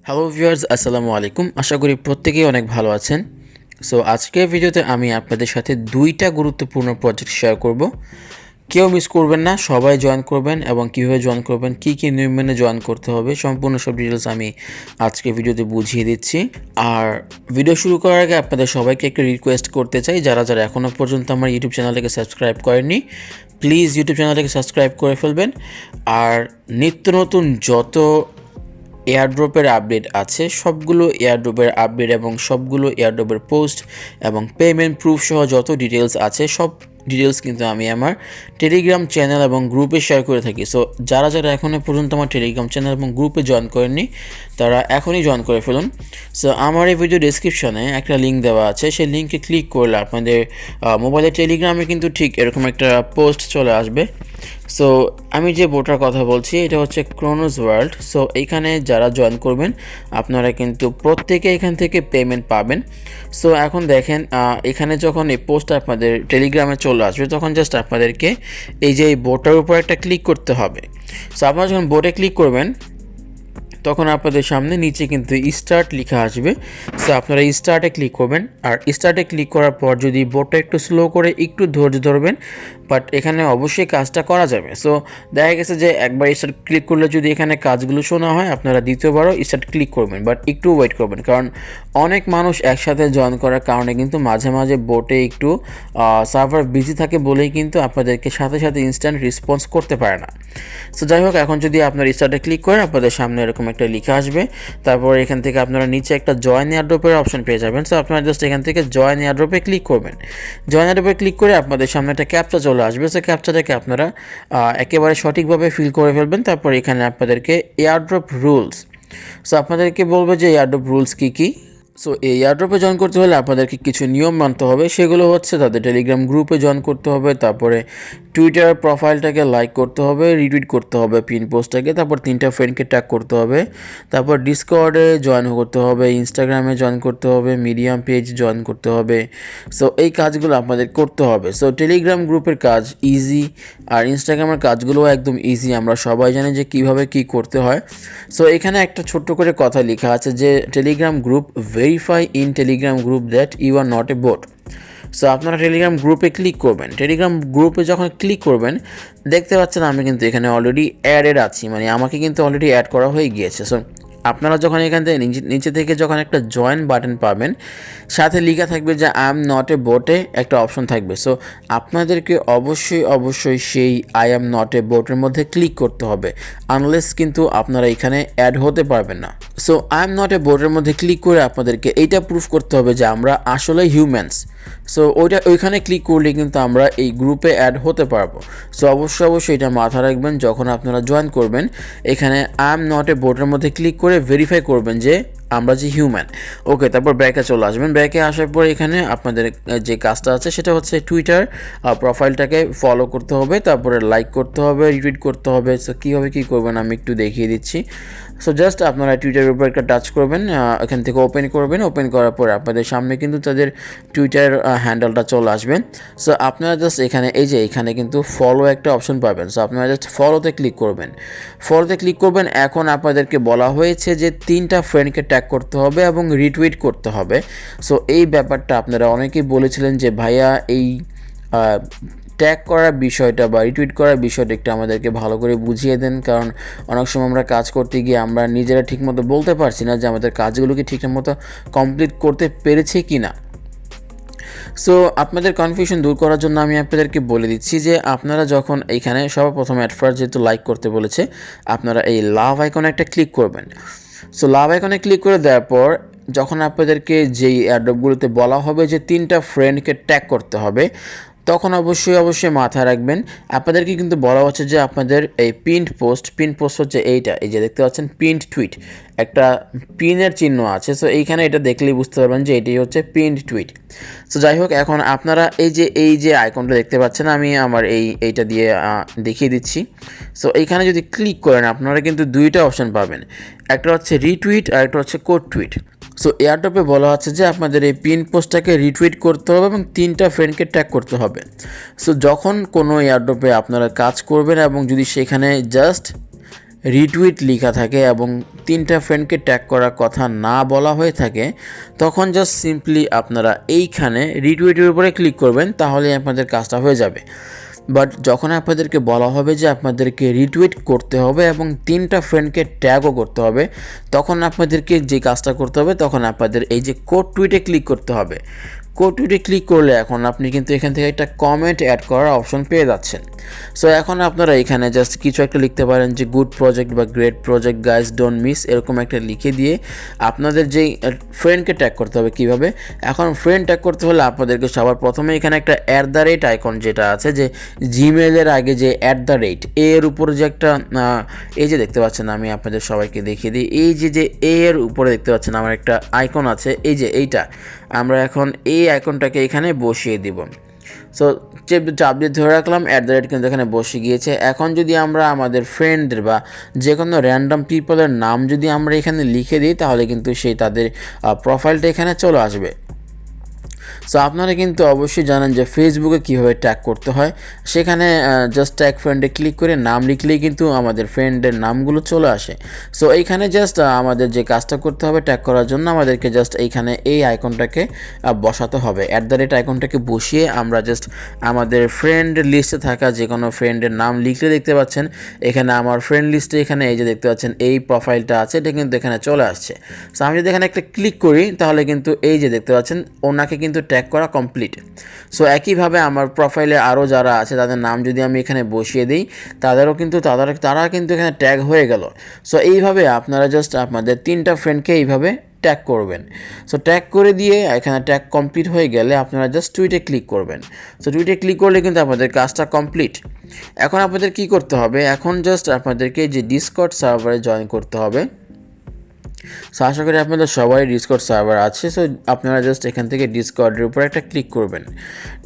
Hello viewers, আসসালামু আলাইকুম। আশা করি প্রত্যেকেই অনেক ভালো আছেন। সো আজকের ভিডিওতে আমি আপনাদের সাথে দুইটা গুরুত্বপূর্ণ প্রজেক্ট শেয়ার করব। কেউ মিস করবেন না, সবাই জয়েন করবেন এবং কীভাবে জয়েন করবেন, কী কী নিয়ম মেনে জয়েন করতে হবে, সম্পূর্ণ সব ডিটেলস আমি আজকের ভিডিওতে বুঝিয়ে দিচ্ছি। আর ভিডিও শুরু করার আগে আপনাদের সবাইকে একটা রিকোয়েস্ট করতে চাই, যারা যারা এখনও পর্যন্ত আমার ইউটিউব চ্যানেলটাকে সাবস্ক্রাইব করেননি, প্লিজ ইউটিউব চ্যানেলটাকে সাবস্ক্রাইব করে ফেলবেন। আর নিত্য নতুন যত এয়ারড্রপের আপডেট আছে সবগুলো এয়ারড্রপের আপডেট এবং সবগুলো এয়ারড্রপের পোস্ট এবং পেমেন্ট প্রুফ সহ যত ডিটেলস আছে সব ডিটেলস কিন্তু আমি আমার টেলিগ্রাম চ্যানেল এবং গ্রুপে শেয়ার করে থাকি। সো যারা যারা এখনও পর্যন্ত আমার টেলিগ্রাম চ্যানেল এবং গ্রুপে জয়েন করেননি তারা এখনই জয়েন করে ফেলুন। সো আমার এই ভিডিও ডেসক্রিপশনে একটা লিঙ্ক দেওয়া আছে, সেই লিঙ্কে ক্লিক করলে আপনাদের মোবাইলের টেলিগ্রামে কিন্তু ঠিক এরকম একটা পোস্ট চলে আসবে। সো আমি যে বোটার কথা বলছি এটা হচ্ছে ক্রোনোস ওয়ার্ল্ড। সো এইখানে যারা জয়েন করবেন আপনারা কিন্তু প্রত্যেকে এখান থেকে পেমেন্ট পাবেন। সো এখন দেখেন এখানে যখন এই পোস্ট আপনাদের টেলিগ্রামে চলে আসবে তখন জাস্ট আপনাদেরকে এই যে এই বোটার উপর একটা ক্লিক করতে হবে। সো আপনারা যখন বোটে ক্লিক করবেন তখন আপনাদের সামনে নিচে কিন্তু স্টার্ট লেখা আসবে। সো আপনারা স্টার্টে ক্লিক করবেন, আর স্টার্টে ক্লিক করার পর যদি বোটটা একটু স্লো করে একটু ধৈর্য ধরবেন, বাট এখানে অবশ্যই কাজটা করা যাবে। সো দেখা গেছে যে একবার স্টার্ট ক্লিক করলে যদি এখানে কাজগুলো শোনা হয় আপনারা দ্বিতীয়বারও স্টার্ট ক্লিক করবেন, বাট একটু ওয়েট করবেন, কারণ অনেক মানুষ একসাথে জয়েন করার কারণে কিন্তু মাঝে মাঝে বোটে একটু সার্ভার বিজি থাকে বলেই কিন্তু আপনাদেরকে সাথে সাথে ইনস্ট্যান্ট রেসপন্স করতে পারে না। সো যাই হোক, এখন যদি আপনার স্টার্টে ক্লিক করেন আপনাদের সামনে এরকম একটা লেখা আসবে। তারপর এখান থেকে আপনারা নিচে একটা জয়েন এয়ারড্রপের অপশন পেয়ে যাবেন। সো আপনারা জাস্ট এখান থেকে জয়েন এয়ারড্রপে ক্লিক করবেন। জয়েন এয়ারড্রপে ক্লিক করে আপনাদের সামনে একটা ক্যাপচা চলে আসবে। সো ক্যাপচাটাকে আপনারা একেবারে সঠিকভাবে ফিল করে ফেলবেন। তারপর এখানে আপনাদেরকে এয়ারড্রপ রুলস, সো আপনাদেরকে বলবে যে এয়ারড্রপ রুলস কী কী। সো এই এয়ারড্রপে জয়েন করতে হলে আপনাদেরকে কিছু নিয়ম মানতে হবে, সেগুলো হচ্ছে তাদের টেলিগ্রাম গ্রুপে জয়েন করতে হবে, তারপরে টুইটার প্রোফাইলটাকে লাইক করতে হবে, রিটুইট করতে হবে পিন পোস্টটাকে, তারপর 3টা ফ্রেন্ডকে ট্যাগ করতে হবে, তারপর ডিসকর্ডে জয়েন করতে হবে, ইনস্টাগ্রামে জয়েন করতে হবে, মিডিয়াম পেজ জয়েন করতে হবে। সো এই কাজগুলো আপনাদের করতে হবে। সো টেলিগ্রাম গ্রুপের কাজ ইজি, আর ইনস্টাগ্রামের কাজগুলোও একদম ইজি, আমরা সবাই জানি যে কীভাবে কী করতে হয়। সো এখানে একটা ছোট্ট করে কথা লেখা আছে যে Telegram group verify in Telegram group that you are not a bot. So আপনারা টেলিগ্রাম গ্রুপে ক্লিক করবেন। টেলিগ্রাম গ্রুপে যখন ক্লিক করবেন দেখতে পাচ্ছেন আমি কিন্তু এখানে অলরেডি অ্যাডেড আছি, মানে আমাকে কিন্তু অলরেডি অ্যাড করা হয়ে গিয়েছে। সো আপনারা যখন এখান থেকে নিচে থেকে যখন একটা জয়েন বাটন পাবেন সাথে লেখা থাকবে যে আই এম নট এ বোটে একটা অপশন থাকবে। সো আপনাদেরকে অবশ্যই সেই আই এম নট এ বোটের মধ্যে ক্লিক করতে হবে, আনলেস কিন্তু আপনারা এখানে অ্যাড হতে পারবেন না। So I am not a বোটের মধ্যে ক্লিক করে আপনাদেরকে এইটা প্রুফ করতে হবে যে আমরা আসলে হিউম্যানস। সো ওইখানে ক্লিক করলে কিন্তু আমরা এই গ্রুপে অ্যাড হতে পারবো। সো অবশ্যই এটা মাথায় রাখবেন যখন আপনারা জয়েন করবেন। এখানে আই এম নট এ বোটের মধ্যে ক্লিক করে ভেরিফাই করবেন যে আমরা যে হিউম্যান। ওকে, তারপর ব্যাকে চলে আসবেন। ব্যাকে আসার পর এখানে আপনাদের যে কাজটা আছে সেটা হচ্ছে টুইটার প্রোফাইলটাকে ফলো করতে হবে, তারপরে লাইক করতে হবে, রিটুইট করতে হবে। সো কীভাবে কী করবেন আমি একটু দেখিয়ে দিচ্ছি। সো জাস্ট আপনারা টুইটারের উপর একটা টাচ করবেন, এখান থেকে ওপেন করবেন। ওপেন করার পর আপনাদের সামনে কিন্তু তাদের টুইটার হ্যান্ডেলটা চলে আসবে। সো আপনারা জাস্ট এখানে কিন্তু ফলো একটা অপশন পাবেন। সো আপনারা জাস্ট ফলোতে ক্লিক করবেন। ফলোতে ক্লিক করবেন। এখন আপনাদেরকে বলা হয়েছে যে 3টা ফ্রেন্ডকে ট্যাগ করতে হবে এবং রিটুইট করতে হবে। সো এই ব্যাপারটা আপনারা অনেকেই বলেছিলেন যে ভাইয়া এই ট্যাগ করার বিষয়টা বা রিটুইট করার বিষয়টা একটু আমাদেরকে ভালো করে বুঝিয়ে দেন, কারণ অনেক সময় আমরা কাজ করতে গিয়ে আমরা নিজেরা ঠিকমতো বলতে পারছি না যে আমাদের কাজগুলোকে ঠিকমতো কমপ্লিট করতে পেরেছি কি না। সো আপনাদের কনফিউশন দূর করার জন্য আমি আপনাদেরকে বলে দিচ্ছি যে আপনারা যখন এইখানে সর্বপ্রথম ফার্স্ট যেহেতু লাইক করতে বলেছে আপনারা এই লাভ আইকনে একটা ক্লিক করবেন। সো লাভ আইকনে ক্লিক করে দেওয়ার পর যখন আপনাদেরকে যেই অ্যাড্রপগুলোতে বলা হবে যে 3টা ফ্রেন্ডকে ট্যাগ করতে হবে তখন অবশ্যই মাথায় রাখবেন আপনাদেরকে কিন্তু বলা হচ্ছে যে আপনাদের এই পিন্ড পোস্ট হচ্ছে এইটা, এই যে দেখতে পাচ্ছেন পিন্ড টুইট, একটা পিনের চিহ্ন আছে। সো এইখানে এটা দেখলেই বুঝতে পারবেন যে এটাই হচ্ছে পিন্ড টুইট। সো যাই হোক, এখন আপনারা এই যে আইকনটা দেখতে পাচ্ছেন আমি আমার এইটা দিয়ে দেখিয়ে দিচ্ছি। সো এইখানে যদি ক্লিক করেন আপনারা কিন্তু 2টা অপশন পাবেন, একটা হচ্ছে রিটুইট আর একটা হচ্ছে কোড টুইট। সো এয়ারড্রপে বলা আছে যে আপনাদের এই পিন পোস্টটাকে রিটুইট করতে হবে এবং 3টা ফ্রেন্ডকে ট্যাগ করতে হবে। সো যখন কোনো এয়ারড্রপে আপনারা কাজ করবেন এবং যদি সেখানে জাস্ট রিটুইট লেখা থাকে এবং 3টা ফ্রেন্ডকে ট্যাগ করার কথা না বলা হয়ে থাকে, তখন জাস্ট সিম্পলি আপনারা এইখানে রিটুইটের উপরে ক্লিক করবেন, তাহলেই আপনাদের কাজটা হয়ে যাবে। বাট যখন আপনাদেরকে বলা হবে যে আপনাদেরকে রিটুইট করতে হবে এবং 3টা ফ্রেন্ডকে ট্যাগও করতে হবে, তখন আপনাদেরকে যে কাজটা করতে হবে, তখন আপনাদের এই যে কোড টুইটে ক্লিক করতে হবে। কোড টুইটে ক্লিক করলে এখন আপনি কিন্তু এখান থেকে একটা কমেন্ট অ্যাড করার অপশন পেয়ে যাচ্ছেন। সো এখন আপনারা এখানে জাস্ট কিছু একটা লিখতে পারেন যে গুড প্রজেক্ট বা great project guys don't miss, এরকম একটা লিখে দিয়ে আপনাদের যেই ফ্রেন্ডকে ট্যাগ করতে হবে। কিভাবে? এখন ফ্রেন্ড ট্যাগ করতে হলে আপনাদেরকে সবার প্রথমে এখানে একটা @ আইকন যেটা আছে, যে জিমেলের আগে যে @ এর উপরে যে একটা এই যে দেখতে পাচ্ছেন, আমি আপনাদের সবাইকে দেখিয়ে দিই, এই যে এর উপরে দেখতে পাচ্ছেন আমার একটা আইকন আছে, এই যে এইটা, আমরা এখন এই আইকনটাকে এখানে বসিয়ে দিব। সো চাপ দিয়ে ধরে রাখলাম, @ কিন্তু এখানে বসে গিয়েছে। এখন যদি আমরা আমাদের ফ্রেন্ডদের বা যে কোনো র্যান্ডম পিপলের নাম যদি আমরা এখানে লিখে দিই, তাহলে কিন্তু সেই তাদের প্রোফাইলটা এখানে চলে আসবে। সো আপনারা কিন্তু অবশ্যই জানেন যে ফেসবুকে কীভাবে ট্যাগ করতে হয়। সেখানে জাস্ট ট্যাগ ফ্রেন্ডে ক্লিক করে নাম লিখলেই কিন্তু আমাদের ফ্রেন্ডের নামগুলো চলে আসে। সো এইখানে জাস্ট আমাদের যে কাজটা করতে হবে ট্যাগ করার জন্য, আমাদেরকে জাস্ট এইখানে এই আইকনটাকে বসাতে হবে। @ আইকনটাকে বসিয়ে আমরা জাস্ট আমাদের ফ্রেন্ড লিস্টে থাকা যে কোনো ফ্রেন্ডের নাম লিখলে দেখতে পাচ্ছেন এখানে আমার ফ্রেন্ড লিস্টে এখানে এই যে দেখতে পাচ্ছেন এই প্রোফাইলটা আছে, এটা কিন্তু এখানে চলে আসছে। সো আমি যদি এখানে একটা ক্লিক করি, তাহলে কিন্তু এই যে দেখতে পাচ্ছেন ওনাকে কিন্তু ট্যাগ করা কমপ্লিট। সো একইভাবে আমার প্রোফাইলে আরও যারা আছে তাদের নাম যদি আমি এখানে বসিয়ে দিই, তাদেরও কিন্তু তারা কিন্তু এখানে ট্যাগ হয়ে গেল। সো এইভাবে আপনারা জাস্ট আপনাদের 3টা ফ্রেন্ডকে এইভাবে ট্যাগ করবেন। সো ট্যাগ করে দিয়ে এখানে ট্যাগ কমপ্লিট হয়ে গেলে আপনারা জাস্ট টুইটে ক্লিক করবেন। সো টুইটে ক্লিক করলে কিন্তু আপনাদের কাজটা কমপ্লিট। এখন আপনাদের কি করতে হবে? এখন জাস্ট আপনাদেরকে যে ডিসকর্ড সার্ভারে জয়েন করতে হবে। সো আশা করি আপনাদের সবাই ডিসকর্ড সার্ভার আছে। সো আপনারা জাস্ট এখান থেকে ডিসকর্ডের উপর একটা ক্লিক করবেন।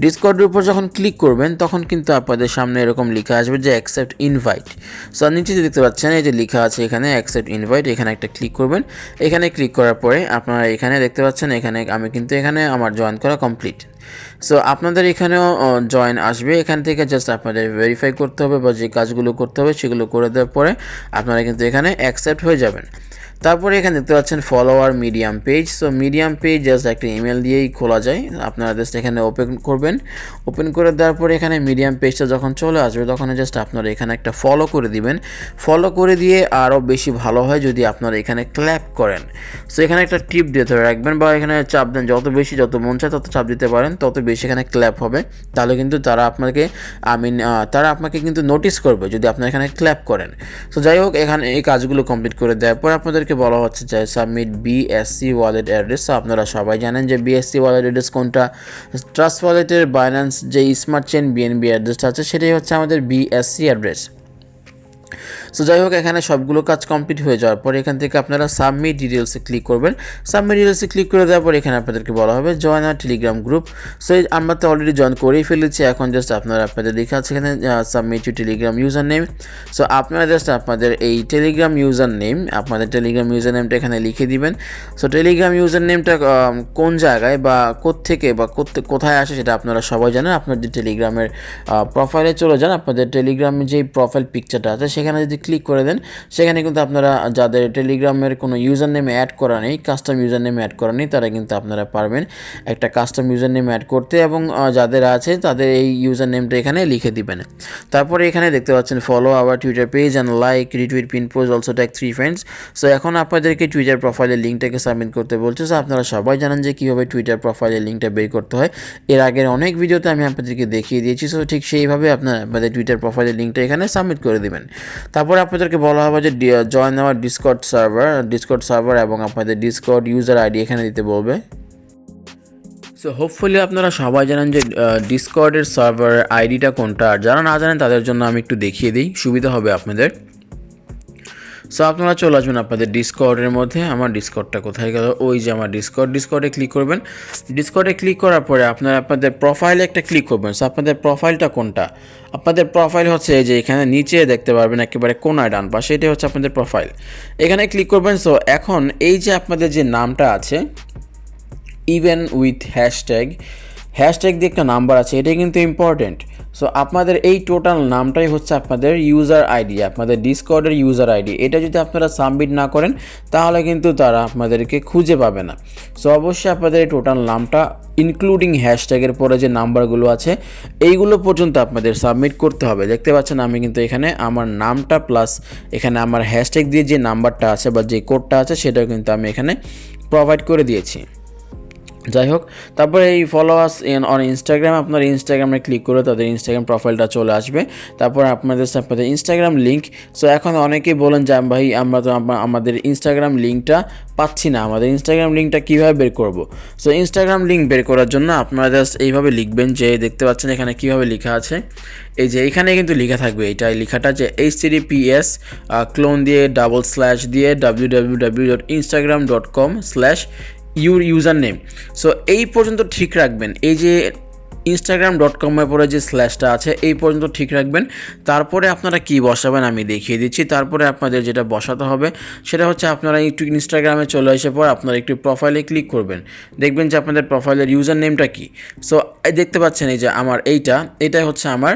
ডিসকর্ডের উপর যখন ক্লিক করবেন, তখন কিন্তু আপনাদের সামনে এরকম লেখা আসবে যে অ্যাকসেপ্ট ইনভাইট। সো নিচে দেখতে পাচ্ছেন এই যে লেখা আছে এখানে অ্যাকসেপ্ট ইনভাইট, এখানে একটা ক্লিক করবেন। এখানে ক্লিক করার পরে আপনারা এখানে দেখতে পাচ্ছেন এখানে আমি কিন্তু এখানে আমার জয়েন করা কমপ্লিট। সো আপনাদের এখানেও জয়েন আসবে। এখান থেকে জাস্ট আপনাদের ভেরিফাই করতে হবে বা যে কাজগুলো করতে হবে সেগুলো করে দেওয়ার পরে আপনারা কিন্তু এখানে অ্যাকসেপ্ট হয়ে যাবেন। তারপরে এখানে দেখতে পাচ্ছেন follower medium page. So medium page just একটা ইমেল দিয়েই খোলা যায়। আপনারা জাস্ট এখানে ওপেন করবেন। ওপেন করে দেওয়ার পরে এখানে মিডিয়াম পেজটা যখন চলে আসবে, তখন জাস্ট আপনারা এখানে একটা ফলো করে দিবেন। ফলো করে দিয়ে আরও বেশি ভালো হয় যদি আপনারা এখানে ক্ল্যাপ করেন। সো এখানে একটা টিপ দিয়ে ধরে রাখবেন বা এখানে চাপ দেন, যত মন চায় তত চাপ দিতে পারেন, তত বেশি এখানে ক্ল্যাপ হবে। তাহলে কিন্তু তারা আপনাকে কিন্তু নোটিস করবে যদি আপনারা এখানে ক্ল্যাপ করেন। সো যাই হোক, এখানে এই কাজগুলো কমপ্লিট করে দেওয়ার পর আপনাদেরকে বলা হচ্ছে যে সাবমিট বিএসসি ওয়ালেট অ্যাড্রেস। আপনারা সবাই জানেন যে বিএসসি ওয়ালেট অ্যাড্রেস কোনটা। ট্রাস্ট ওয়ালেটের বাইন্যান্স যে স্মার্ট চেইন বিএনবি অ্যাড্রেসটা আছে, সেটাই হচ্ছে আমাদের বিএসসি অ্যাড্রেস। সো যাই হোক, এখানে সবগুলো কাজ কমপ্লিট হয়ে যাওয়ার পর এখান থেকে আপনারা সাবমিট ডিটেলসে ক্লিক করবেন। সাবমিট ডিটেলসে ক্লিক করে দেওয়ার পর এখানে আপনাদেরকে বলা হবে জয়েন আর টেলিগ্রাম গ্রুপ। সো আমরা তো অলরেডি জয়েন করেই ফেলেছি। এখন জাস্ট আপনাদের দেখা আছে এখানে submit you Telegram user name. So আপনারা জাস্ট আপনাদের এই টেলিগ্রাম ইউজার নেমটা এখানে লিখে দিবেন। সো টেলিগ্রাম ইউজার নেমটা কোন জায়গায় বা কোত্থেকে বা কোথায় আসে সেটা আপনারা সবাই জানেন। আপনাদের টেলিগ্রামের প্রোফাইলে চলে যান। আপনাদের টেলিগ্রামের যে প্রোফাইল পিকচারটা আছে সেখানে যদি ক্লিক করে দেন, সেখানে কিন্তু আপনারা যাদের টেলিগ্রামের কোনো ইউজার নেম অ্যাড করা নেই, কাস্টম ইউজার নেম অ্যাড করা নেই, তারা কিন্তু আপনারা পারবেন একটা কাস্টম ইউজার নেম অ্যাড করতে, এবং যাদের আছে তাদের এই ইউজার নেমটা এখানে লিখে দিবেন। তারপরে এখানে দেখতে পাচ্ছেন follow our Twitter page and like retweet pin post also tag 3 friends. So এখন আপনাদেরকে টুইটার প্রোফাইলের লিঙ্কটাকে সাবমিট করতে বলছে। সো আপনারা সবাই জানেন যে কীভাবে টুইটার প্রোফাইলের লিঙ্কটা বের করতে হয়। এর আগের অনেক ভিডিওতে আমি আপনাদেরকে দেখিয়ে দিয়েছি। সো ঠিক সেইভাবে আপনাদের টুইটার প্রোফাইলের লিঙ্কটা এখানে সাবমিট করে দেবেন। তারপরে আপনাদেরকে বলা হবে যে জয়েন আমার ডিসকর্ড সার্ভার এবং আপনাদের ডিসকর্ড ইউজার আইডি এখানে দিতে বলবে। সো হোপফুলি আপনারা সবাই জানেন যে ডিসকর্ডের সার্ভার আইডিটা কোনটা, আর যারা না জানেন তাদের জন্য আমি একটু দেখিয়ে দিই, সুবিধা হবে আপনাদের। সো আপনারা চলে আসবেন আপনাদের ডিসকর্ডের মধ্যে। আমার ডিসকর্ডটা কোথায় গেল? ওই যে আমার ডিসকর্ডে ক্লিক করবেন। ডিসকর্ডে ক্লিক করার পরে আপনারা আপনাদের প্রোফাইলে একটা ক্লিক করবেন। সো আপনাদের প্রোফাইলটা কোনটা? আপনাদের প্রোফাইল হচ্ছে এই যে এখানে নিচে দেখতে পারবেন একেবারে কোনায় ডান পাশে, এটাই হচ্ছে আপনাদের প্রোফাইল। এখানে ক্লিক করবেন। সো এখন এই যে আপনাদের যে নামটা আছে ইভেন উইথ হ্যাশট্যাগ, হ্যাশট্যাগ দিয়ে একটা নাম্বার আছে, এটাই কিন্তু ইম্পর্টেন্ট। সো আপনাদের এই টোটাল নামটাই হচ্ছে আপনাদের ইউজার আইডি, আপনাদের ডিসকর্ডের ইউজার আইডি। এটা যদি আপনারা সাবমিট না করেন তাহলে কিন্তু তারা আপনাদেরকে খুঁজে পাবে না। সো অবশ্যই আপনাদের এই টোটাল নামটা ইনক্লুডিং হ্যাশট্যাগের পরে যে নাম্বারগুলো আছে এইগুলো পর্যন্ত আপনাদের সাবমিট করতে হবে। দেখতে পাচ্ছেন আমি কিন্তু এখানে আমার নামটা প্লাস এখানে আমার হ্যাশট্যাগ দিয়ে যে নাম্বারটা আছে বা যে কোডটা আছে সেটাও কিন্তু আমি এখানে প্রোভাইড করে দিয়েছি। যাই হোক, তারপরে এই ফলোয়ার্স অন ইনস্টাগ্রাম, আপনার ইনস্টাগ্রামে ক্লিক করে তাদের ইনস্টাগ্রাম প্রোফাইলটা চলে আসবে। তারপর আপনাদের ইনস্টাগ্রাম লিঙ্ক। সো এখন অনেকেই বলেন যে ভাই আমরা তো আমাদের ইনস্টাগ্রাম লিঙ্কটা পাচ্ছি না, আমাদের ইনস্টাগ্রাম লিঙ্কটা কীভাবে বের করব। সো ইনস্টাগ্রাম লিঙ্ক বের করার জন্য আপনারা জাস্ট এইভাবে লিখবেন, যে দেখতে পাচ্ছেন এখানে কীভাবে লেখা আছে, এই যে এখানে কিন্তু লেখা থাকবে এইটাই লেখাটা, যে https ক্লোন দিয়ে / দিয়ে www.instagram.com/ ইউজার নেম। সো এই পর্যন্ত ঠিক রাখবেন, এই যে instagram.com-এর পরে যে স্ল্যাশটা আছে এই পর্যন্ত ঠিক রাখবেন। তারপরে আপনারা কি বসাবেন আমি দেখিয়ে দিচ্ছি। তারপরে আপনাদের যেটা বসাতে হবে সেটা হচ্ছে আপনারা একটু ইনস্টাগ্রামে চলে এসে পর আপনারা একটু প্রোফাইলে ক্লিক করবেন, দেখবেন যে আপনাদের প্রোফাইলের ইউজার নেমটা কি। সো দেখতে পাচ্ছেন এই যে আমার এইটাই হচ্ছে আমার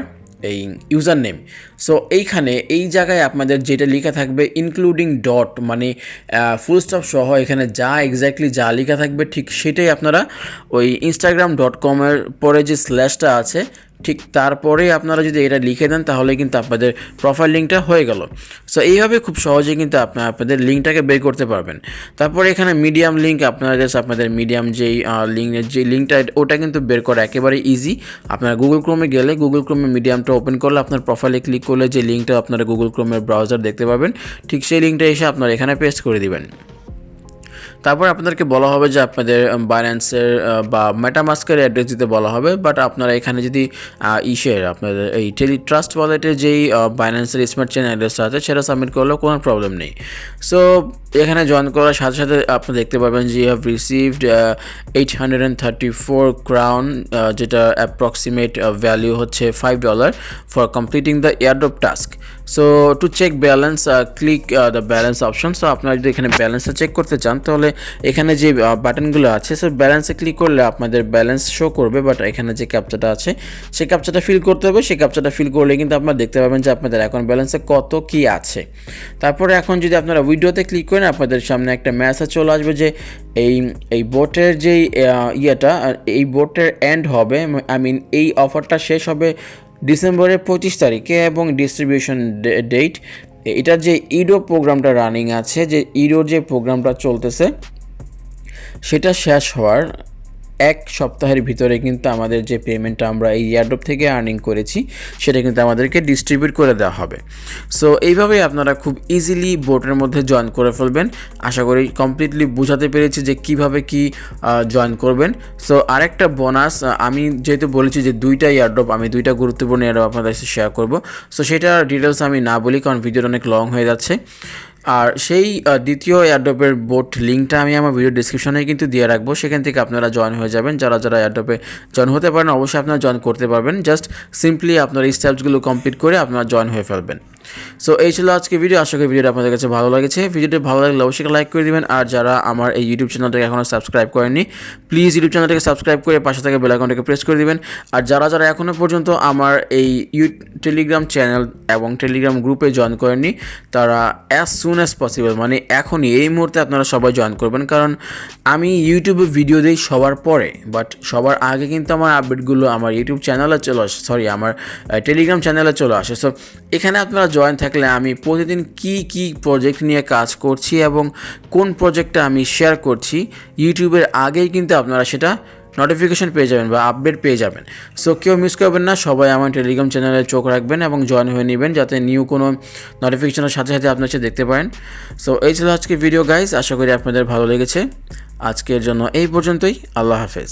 এই ইউজার নেম। সো এইখানে এই জায়গায় আপনাদের যেটা লেখা থাকবে ইনক্লুডিং ডট মানে ফুল স্টপ সহ এখানে যা এক্স্যাক্টলি যা লেখা থাকবে ঠিক সেটাই আপনারা ওই instagram.com-এর পরে যে স্ল্যাশটা আছে ঠিক তারপরে আপনারা যদি এটা লিখে দেন তাহলে কিন্তু আপনাদের প্রোফাইল লিঙ্কটা হয়ে গেল। সো এইভাবে খুব সহজেই কিন্তু আপনাদের লিঙ্কটাকে বের করতে পারবেন। তারপরে এখানে মিডিয়াম লিঙ্ক, আপনারা জাস্ট আপনাদের মিডিয়াম যেই লিঙ্কটা ওটা কিন্তু বের করা একেবারে ইজি। আপনারা গুগল ক্রোমে গেলে গুগল ক্রোমে মিডিয়ামটা ওপেন করলে আপনার প্রোফাইলে ক্লিক করলে যে লিঙ্কটা আপনারা গুগল ক্রোমের ব্রাউজার দেখতে পাবেন ঠিক সেই লিঙ্কটা এসে আপনারা এখানে পেস্ট করে দিবেন। তারপর আপনাদেরকে বলা হবে যে আপনাদের বাইন্যান্সের বা মেটামাস্কের অ্যাড্রেস দিতে বলা হবে, বাট আপনারা এখানে যদি আপনাদের এই ট্রাস্ট ওয়ালেটের যেই বাইন্যান্সের স্মার্ট চেইন অ্যাড্রেসটা আছে সেটা সাবমিট করলেও কোনো প্রবলেম নেই। সো এখানে জয়েন করার সাথে সাথে আপনি দেখতে পাবেন যে ইউ হ্যাভ রিসিভড 834 ক্রাউন, যেটা অ্যাপ্রক্সিমেট ভ্যালু হচ্ছে $5 for completing the airdrop task. So to check balance click the balance option. So আপনারা যদি এখানে ব্যালেন্সটা চেক করতে চান তাহলে এখানে যে বাটনগুলো আছে সো ব্যালেন্সে ক্লিক করলে আপনাদের ব্যালেন্স শো করবে, বাট এখানে যে ক্যাপচাটা আছে সেই ক্যাপচাটা ফিল করতে হবে। সেই ক্যাপচাটা ফিল করলে কিন্তু আপনারা দেখতে পাবেন যে আপনাদের অ্যাকাউন্ট ব্যালেন্সে কত কি আছে। তারপরে এখন যদি আপনারা উইড্রোতে ক্লিক করেন আপনাদের সামনে একটা মেসেজ চলে আসবে যে এই বোটের যেই এই বোটের এন্ড হবে, এই অফারটা শেষ হবে ডিসেম্বরের 25 তারিখে এবং ডিস্ট্রিবিউশন ডেট এটার যে ইডো প্রোগ্রামটা রানিং আছে, যে ইডোর যে প্রোগ্রামটা চলতেছে সেটা শেষ হওয়ার 1 সপ্তাহের ভিতরে কিন্তু আমাদের যে পেমেন্টটা আমরা এই এয়ারড্রপ থেকে আর্নিং করেছি সেটা কিন্তু আমাদেরকে ডিস্ট্রিবিউট করে দেওয়া হবে। সো এইভাবেই আপনারা খুব ইজিলি বোটের মধ্যে জয়েন করে ফেলবেন। আশা করি কমপ্লিটলি বোঝাতে পেরেছি যে কিভাবে কি জয়েন করবেন। সো আরেকটা বোনাস, আমি যেহেতু বলেছি যে 2টা এয়ারড্রপ, আমি 2টা গুরুত্বপূর্ণ এয়ারড্রপ আপনাদের সাথে শেয়ার করব। সো সেটার ডিটেলস আমি না বলি কারণ ভিডিওটা অনেক লং হয়ে যাচ্ছে। আর সেই দ্বিতীয় এয়ারড্রপের বোট লিঙ্কটা আমি আমার ভিডিও ডিসক্রিপশনে কিন্তু দিয়ে রাখবো, সেখান থেকে আপনারা জয়েন হয়ে যাবেন। যারা এয়ারড্রপে জয়েন হতে পারেন অবশ্যই আপনারা জয়েন করতে পারবেন, জাস্ট সিম্পলি আপনার এই স্টেপসগুলো কমপ্লিট করে আপনারা জয়েন হয়ে ফেলবেন। সো এই ছিল আজকে ভিডিও। আশা করি ভিডিওটা আপনাদের কাছে ভালো লেগেছে। ভিডিওটি ভালো লাগলে অবশ্যই লাইক করে দিবেন। আর যারা আমার এই ইউটিউব চ্যানেলটাকে এখনও সাবস্ক্রাইব করেননি প্লিজ ইউটিউব চ্যানেলটাকে সাবস্ক্রাইব করে পাশে থাকা বেল আইকনটাকে প্রেস করে দিবেন। আর যারা এখনও পর্যন্ত আমার এই টেলিগ্রাম চ্যানেল এবং টেলিগ্রাম গ্রুপে জয়েন করেননি তারা অ্যাজ সুন অ্যাজ পসিবল এখনই এই মুহূর্তে আপনারা সবাই জয়েন করবেন, কারণ আমি ইউটিউবে ভিডিও দিই সবার পরে, বাট সবার আগে কিন্তু আমার আপডেটগুলো আমার ইউটিউব চ্যানেলে চলে আসে, আমার টেলিগ্রাম চ্যানেলে চলে আসে। সো এখানে আপনারা জয়েন থাকলে আমি প্রতিদিন কি প্রজেক্ট নিয়ে কাজ করছি এবং কোন প্রজেক্টটা আমি শেয়ার করছি ইউটিউবের আগেই কিন্তু আপনারা সেটা নোটিফিকেশন পেয়ে যাবেন বা আপডেট পেয়ে যাবেন। সো কেউ মিস করবেন না, সবাই আমার টেলিগ্রাম চ্যানেলে চোখ রাখবেন এবং জয়েন হয়ে নেবেন যাতে নিউ কোনো নোটিফিকেশনের সাথে সাথে আপনার সাথে দেখতে পারেন। সো এই ছিল আজকে ভিডিও গাইজ, আশা করি আপনাদের ভালো লেগেছে। আজকের জন্য এই পর্যন্তই, আল্লাহ হাফেজ।